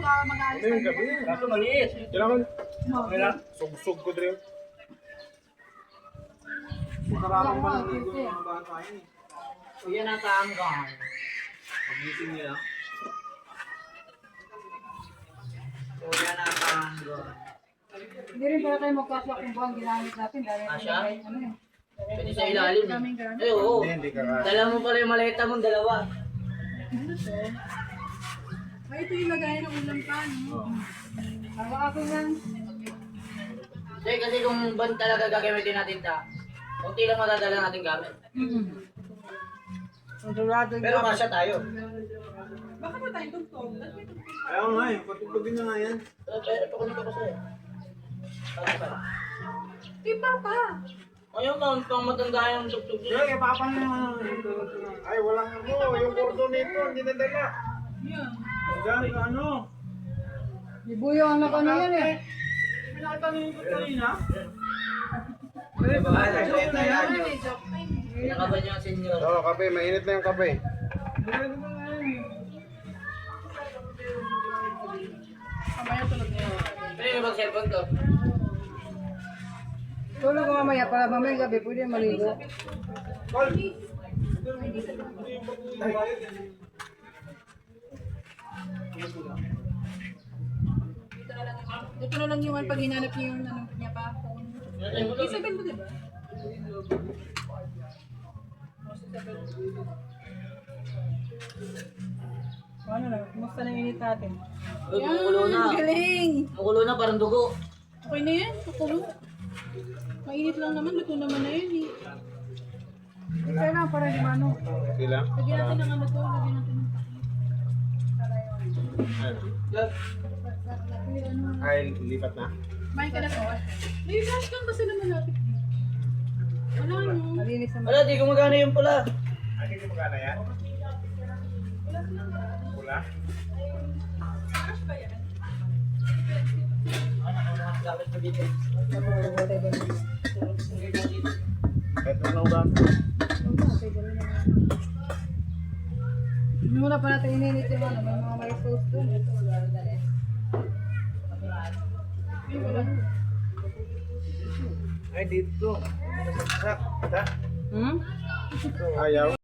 mag-aalis Ano yung gabi? Kaso maliit. Kailangan Kaya sug-sug ko dre. Makarami pa ng ligo ng mga bata yun eh. kuya na taanggang. Pag-meeting nila. Kuya na taanggang. Hindi rin pala tayo magkasya kung buwang ginamit natin dahil Asya? ano eh. Pwede sa ilalim. Kaming gano'n. Eh oo. Hindi ka ka. Dala mo pala yung maleta mong dalawa. Ano to? Ay, ito yung lagayan ng ulam pa, no? Hawa ako yan. Kasi kung ban talaga gagamitin natin ta, kunti lang madadala natin gamit. Pero kasya tayo. Baka ba tayo tugtog? Kaya nga eh, patutugin na nga yan. Ito ko nito kasi. Di pa pa. Ayaw ka, pang matanda yung tugtog Sige, niya. papa na yung Ay, walang ano, yung kordo nito, hindi nadala. Yan. Diyan, ano? Ibuyo ang nakano yan eh. Pinatanong ko kanina. Nakaban niya ang senyor. Oo, kape, mainit na yung kape. Kamaya tulog niya. Pwede mo bang cellphone to? Tulog ko mamaya para mamaya gabi pwede maligo. Dito na lang yung pag hinanap niyo yung ano niya pa. Isabel mo diba? Ano na? Kumusta na yung init natin? Uy, kumukulo na. Galing! Kumukulo na, parang dugo. Okay na yan, kukulo. Mainit lang naman, luto naman na yun eh. Kaya lang, para di mano. Okay lang. Lagyan natin ng ano to, lagyan natin ng Ay, lipat na. Kumain ka na to. May flash cam kasi naman natin. Wala no. Malinis naman. Wala, di gumagana yung pula. Ay, hindi magana yan? Pula? Kahit ano ba? Hindi muna pa natin ininit yung ano, may mga may sauce doon. Ay, dito. Sa, Hmm? ayaw.